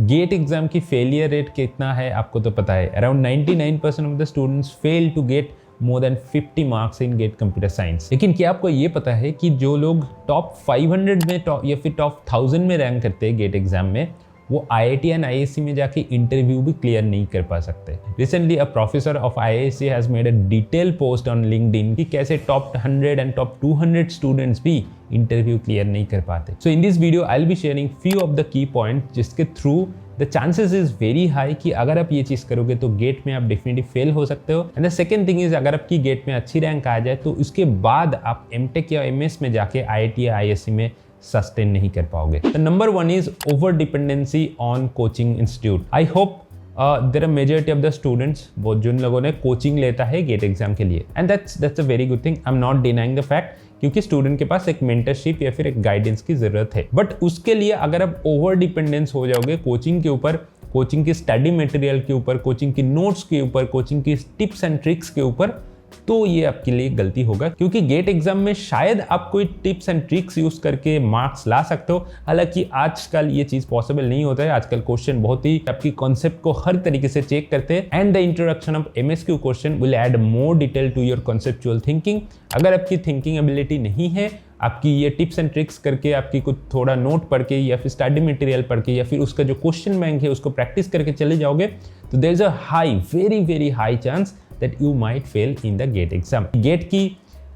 Gate exam की failure rate कितना है आपको तो पता है, around 99% of the students fail to get more than 50 marks in GATE computer science. लेकिन क्या आपको ये पता है कि जो लोग टॉप 500 में या फिर टॉप 1000 में रैंक करते हैं गेट एग्जाम में, वो IIT एंड IISc में जाके इंटरव्यू भी क्लियर नहीं कर पा सकते। Recently a professor of IISc has made a detail post on LinkedIn कि कैसे टॉप 100 एंड टॉप 200 स्टूडेंट्स भी इंटरव्यू क्लियर नहीं कर पाते। So in this video I will be sharing few of the key point जिसके through the chances is very high कि अगर आप ये चीज़ करोगे तो गेट में आप डेफिनेटली फेल हो सकते हो। And the second thing is, अगर आपकी गेट में अच्छी रैंक आ जाए तो उसके बाद आप MTech या MS में जाके IIT या IISc में सस्टेन नहीं कर पाओगे। The number 1 is over dependency on coaching institute. I hope there are majority of the students, वो जिन लोगों ने कोचिंग लेता है गेट एग्जाम के लिए, and that's a very good thing. I am not denying the fact, क्योंकि student के पास एक मेंटरशिप या फिर एक गाइडेंस की जरूरत है। बट उसके लिए अगर आप ओवर डिपेंडेंस हो जाओगे कोचिंग के ऊपर, कोचिंग की स्टडी मटेरियल के ऊपर, कोचिंग की नोट्स के ऊपर, कोचिंग की टिप्स एंड ट्रिक्स के ऊपर, तो ये आपके लिए गलती होगा। क्योंकि गेट एग्जाम में शायद आप कोई टिप्स एंड ट्रिक्स यूज करके मार्क्स ला सकते हो, हालांकि आजकल ये चीज पॉसिबल नहीं होता है। आजकल क्वेश्चन बहुत ही आपकी कॉन्सेप्ट को हर तरीके से चेक करते हैं, and the introduction of MSQ question will add more detail to your conceptual thinking. अगर आपकी थिंकिंग एबिलिटी नहीं है, आपकी ये टिप्स एंड ट्रिक्स करके, आपकी कुछ थोड़ा नोट पढ़ के या फिर स्टडी मटेरियल पढ़ के या फिर उसका जो क्वेश्चन बैंक है उसको प्रैक्टिस करके चले जाओगे, तो there is a high, very very high chance that you might fail in the GATE exam। GATE की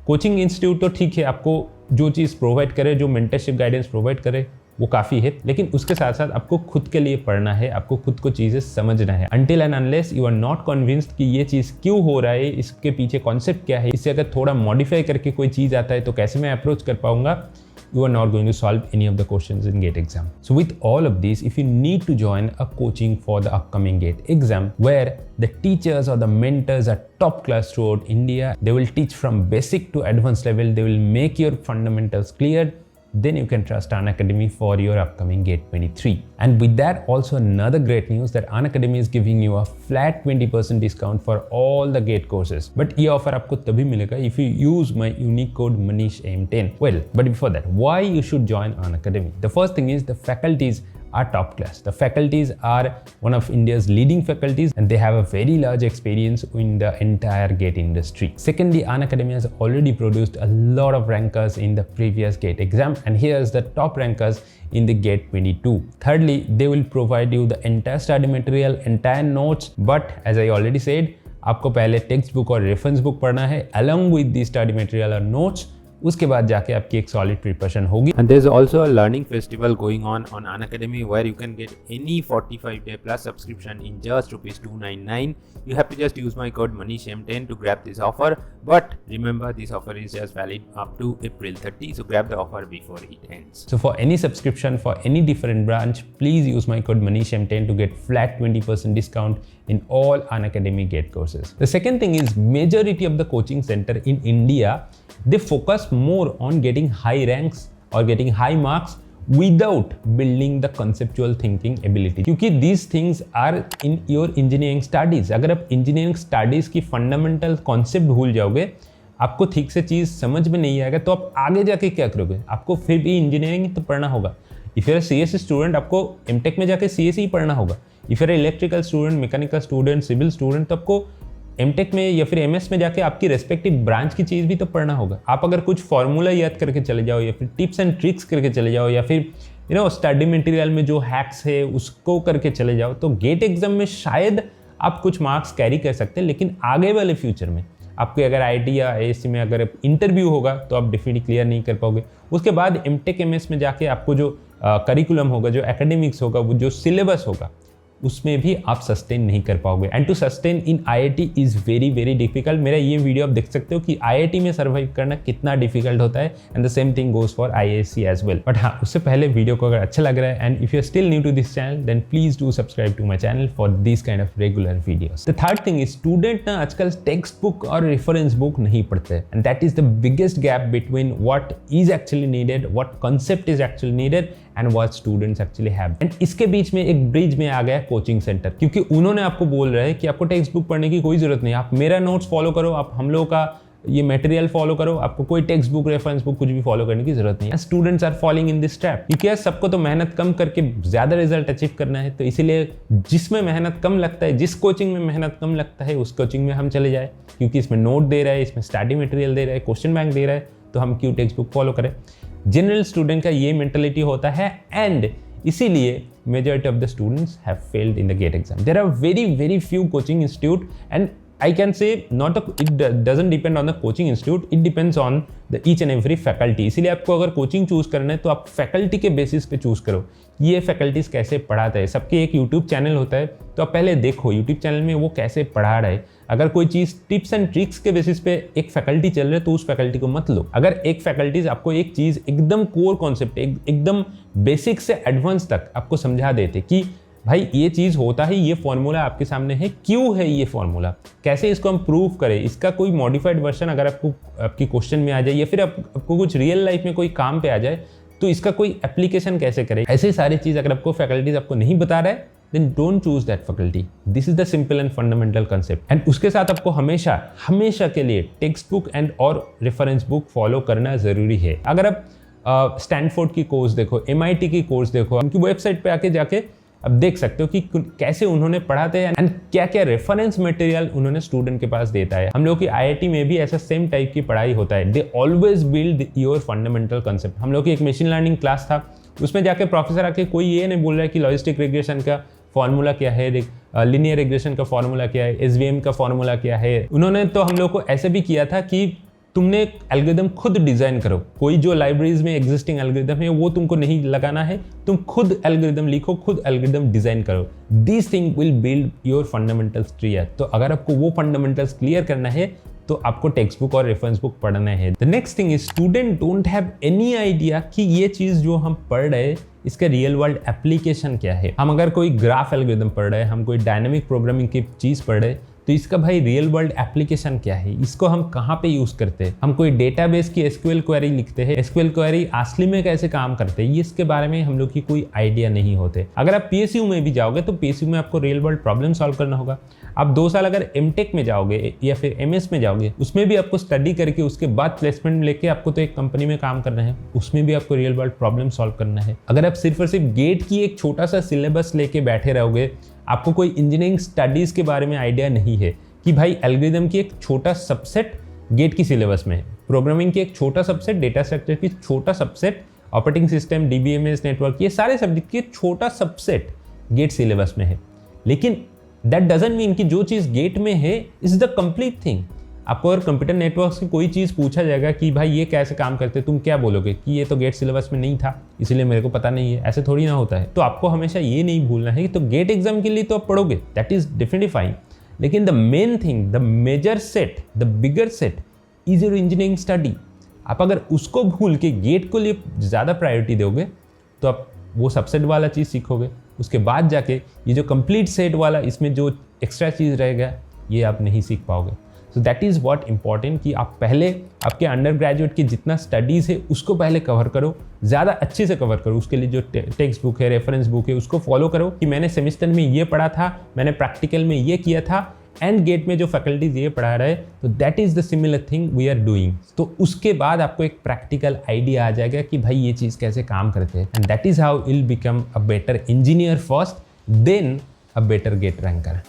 कोचिंग इंस्टीट्यूट तो ठीक है, आपको जो चीज़ प्रोवाइड करे, जो मेंटरशिप गाइडेंस प्रोवाइड करे वो काफ़ी है, लेकिन उसके साथ साथ आपको खुद के लिए पढ़ना है, आपको खुद को चीज़ें समझना है। Until and unless you are not convinced कि ये चीज़ क्यों हो रहा है, इसके पीछे कॉन्सेप्ट क्या है, इससे अगर थोड़ा मॉडिफाई करके कोई चीज़ आता है तो कैसे मैं अप्रोच कर पाऊंगा, you are not going to solve any of the questions in GATE exam। So with all of these, if you need to join a coaching for the upcoming GATE exam, where the teachers or the mentors are top class throughout India, they will teach from basic to advanced level, they will make your fundamentals clear, then you can trust Unacademy for your upcoming GATE 23. And with that, also another great news that Unacademy is giving you a flat 20% discount for all the GATE courses. But ये offer आपको तभी मिलेगा if you use my unique code ManishM10. Well, but before that, why you should join Unacademy? The first thing is the faculties are top class. The faculties are one of India's leading faculties, and they have a very large experience in the entire GATE industry. Secondly, Unacademy has already produced a lot of rankers in the previous GATE exam, and here's the top rankers in the GATE 22. Thirdly, they will provide you the entire study material, entire notes, but as I already said, आपको पहले text book और reference book पढ़ना है along with the study material और notes, उसके बाद जाके आपकी एक सॉलिड प्रिपरेशन होगी। And there's also a learning festival going on Unacademy where you can get any 45-day plus subscription in just ₹299. You have to just use my code ManishM10 to grab this offer. But remember, this offer is just valid up to April 30, so grab the offer before it ends. So for any subscription for any different branch, please use my code ManishM10 to get flat 20% discount in all Unacademy GATE courses. The second thing is, majority of the coaching center in India, they focus more on getting high ranks or getting high marks without building the conceptual thinking ability, क्योंकि these things are in your engineering studies। अगर आप engineering studies की fundamental concept भूल जाओगे, आपको ठीक से चीज़ समझ में नहीं आएगा, तो आप आगे जाके क्या करोगे? आपको फिर भी इंजीनियरिंग तो पढ़ना होगा। If you are CS student, आपको MTech में जाके CS ही पढ़ना होगा। If you are electrical student, mechanical student, civil student, तो आपको MTech में या फिर MS में जाके आपकी रेस्पेक्टिव ब्रांच की चीज़ भी तो पढ़ना होगा। आप अगर कुछ फॉर्मूला याद करके चले जाओ या फिर टिप्स एंड ट्रिक्स करके चले जाओ या फिर स्टडी मटेरियल में जो हैक्स है उसको करके चले जाओ, तो गेट एग्जाम में शायद आप कुछ मार्क्स कैरी कर सकते हैं, लेकिन आगे वाले फ्यूचर में आपके अगर IIT या IISc में अगर इंटरव्यू होगा तो आप डेफिनेटली क्लियर नहीं कर पाओगे। उसके बाद MTech MS में जाके आपको जो करिकुलम होगा, जो एकेडमिक्स होगा, वो जो सिलेबस होगा, उसमें भी आप सस्टेन नहीं कर पाओगे। And to sustain in IIT is very very difficult. मेरा ये वीडियो आप देख सकते हो कि IIT में सर्वाइव करना कितना डिफिकल्ट होता है, and the same thing goes for IISc as well. But हाँ, उससे पहले वीडियो को अगर अच्छा लग रहा है and if you are still new to this channel, then please do subscribe to my channel for this kind of regular videos. The third thing is, student ना आजकल टेक्स्ट बुक और रेफरेंस बुक नहीं पढ़ते, and that is the biggest gap between what is actually needed, what concept is actually needed and what students actually have. And इसके बीच में एक bridge में आ गया कोचिंग सेंटर, क्योंकि उन्होंने आपको बोल रहा है कि आपको टेक्स्ट बुक पढ़ने की कोई जरूरत नहीं, आप मेरा नोट्स फॉलो करो, आप हम लोगों का ये मटेरियल फॉलो करो, आपको कोई टेक्स्ट बुक, रेफरेंस बुक कुछ भी फॉलो करने की जरूरत नहीं है। Students are following in this trap, क्योंकि सबको तो मेहनत कम करके ज्यादा रिजल्ट अचीव करना है, तो इसीलिए जिसमें मेहनत कम लगता है, जिस कोचिंग में मेहनत कम लगता है उस कोचिंग में हम चले जाए, क्योंकि इसमें नोट दे रहा है, इसमें स्टडी मटेरियल दे रहा है, क्वेश्चन बैंक दे रहा है, तो हम क्यों टेक्स्ट बुक फॉलो करें। जनरल स्टूडेंट का ये मेंटालिटी होता है, एंड इसीलिए majority of the students have failed in the GATE exam. There are very few coaching institute, and I can say it doesn't depend on the coaching institute, it depends on the each and every faculty. इसीलिए आपको अगर coaching choose करना है तो आप faculty के basis पे choose करो, ये फैकल्टीज कैसे पढ़ाता है। सबके एक यूट्यूब चैनल होता है, तो आप पहले देखो यूट्यूब चैनल में वो कैसे पढ़ा रहा है। अगर कोई चीज़ टिप्स एंड ट्रिक्स के बेसिस पे एक फैकल्टी चल रहा है तो उस फैकल्टी को मत लो। अगर एक फैकल्टीज आपको एक चीज़ एकदम कोर कॉन्सेप्ट, एकदम बेसिक से एडवांस तक आपको समझा देते कि भाई ये चीज़ होता है, ये फॉर्मूला आपके सामने है, क्यों है ये फॉर्मूला, कैसे इसको हम प्रूव करें, इसका कोई मॉडिफाइड वर्जन अगर आपकी क्वेश्चन में आ जाए या फिर आपको कुछ रियल लाइफ में कोई काम पे आ जाए तो इसका कोई एप्लीकेशन कैसे करें, ऐसे सारी चीज़ अगर आपको फैकल्टीज आपको नहीं बता रहा है, then don't choose that faculty. This is the simple and fundamental concept. And उसके साथ आपको हमेशा के लिए टेक्स्ट बुक एंड और रेफरेंस बुक फॉलो करना ज़रूरी है। अगर आप स्टैनफोर्ड की कोर्स देखो, MIT की कोर्स देखो, उनकी वेबसाइट पे आके जाके अब देख सकते हो कि कैसे उन्होंने पढ़ाते हैं एंड क्या क्या रेफरेंस मटेरियल उन्होंने स्टूडेंट के पास देता है। हम लोग की IIT में भी ऐसा सेम टाइप की पढ़ाई होता है। They always build your fundamental concept. हम लोग की एक मशीन लर्निंग क्लास था, उसमें जाके प्रोफेसर आके कोई ये नहीं बोल रहा है कि लॉजिस्टिक रिग्रेशन का फॉर्मूला क्या है, लीनियर रिग्रेशन का फॉर्मूला क्या है, SVM का फॉर्मूला क्या है। उन्होंने तो हम लोग को ऐसे भी किया था कि तुमने एल्गोरिदम खुद डिजाइन करो, कोई जो लाइब्रेरीज में एग्जिस्टिंग एल्गोरिदम है वो तुमको नहीं लगाना है, तुम खुद एल्गोरिदम लिखो, खुद एल्गोरिदम डिजाइन करो। This thing will build your fundamentals clear. तो अगर आपको वो फंडामेंटल्स क्लियर करना है तो आपको टेक्स्ट बुक और रेफरेंस बुक पढ़ना है। The next thing is student don't have any idea कि ये चीज जो हम पढ़ रहे हैं इसका रियल वर्ल्ड एप्लीकेशन क्या है। हम अगर कोई ग्राफ एल्गोरिदम पढ़ रहे हैं, हम कोई डायनामिक प्रोग्रामिंग की चीज पढ़ रहे हैं, तो इसका भाई रियल वर्ल्ड एप्लीकेशन क्या है, इसको हम कहाँ पे यूज करते हैं। हम कोई डेटाबेस की SQL क्वेरी लिखते हैं, SQL क्वेरी असली में कैसे काम करते हैं, ये इसके बारे में हम लोग की कोई आइडिया नहीं होते। अगर आप PSU में भी जाओगे तो PSU में आपको रियल वर्ल्ड प्रॉब्लम सॉल्व करना होगा। आप 2 साल अगर MTech में जाओगे या फिर MS में जाओगे, उसमें भी आपको स्टडी करके उसके बाद प्लेसमेंट लेके आपको तो एक कंपनी में काम करना है, उसमें भी आपको रियल वर्ल्ड प्रॉब्लम सॉल्व करना है। अगर आप सिर्फ और सिर्फ गेट की एक छोटा सा सिलेबस लेके बैठे रहोगे, आपको कोई इंजीनियरिंग स्टडीज के बारे में आइडिया नहीं है कि भाई एल्गोरिदम की एक छोटा सबसेट गेट की सिलेबस में है, प्रोग्रामिंग की एक छोटा सबसेट, डेटा स्ट्रक्चर की छोटा subset, operating system, DBMS network, ये सारे सब्जेक्ट की छोटा सबसेट गेट सिलेबस में है। लेकिन दैट डजंट मीन कि जो चीज़ गेट में है इज द कंप्लीट थिंग। आपको अगर कंप्यूटर नेटवर्क की कोई चीज़ पूछा जाएगा कि भाई ये कैसे काम करते, तुम क्या बोलोगे कि ये तो गेट सिलेबस में नहीं था इसलिए मेरे को पता नहीं है। ऐसे थोड़ी ना होता है। तो आपको हमेशा ये नहीं भूलना है कि तो गेट एग्जाम के लिए तो आप पढ़ोगे, दैट इज डेफिनेटली फाइन, लेकिन the main thing, the major set, the bigger set is your engineering study. आप अगर उसको भूल के गेट को लिए ज़्यादा प्रायोरिटी दोगे तो आप वो सबसेट वाला चीज़ सीखोगे, उसके बाद जाके ये जो कंप्लीट सेट वाला इसमें जो एक्स्ट्रा चीज़ रहेगा ये आप नहीं सीख पाओगे। So that is what important कि आप पहले आपके अंडर ग्रेजुएट की जितना स्टडीज़ है उसको पहले कवर करो, ज़्यादा अच्छे से कवर करो। उसके लिए जो टेक्स्ट बुक है, रेफरेंस बुक है, उसको फॉलो करो कि मैंने सेमेस्टर में ये पढ़ा था, मैंने प्रैक्टिकल में ये किया था, एंड गेट में जो फैकल्टीज ये पढ़ा रहे हैं, तो that is the similar thing we are doing. तो उसके बाद आपको एक प्रैक्टिकल आइडिया आ जाएगा कि भाई ये चीज़ कैसे काम करते हैं, and that is how will become a better engineer first, then a better GATE ranker.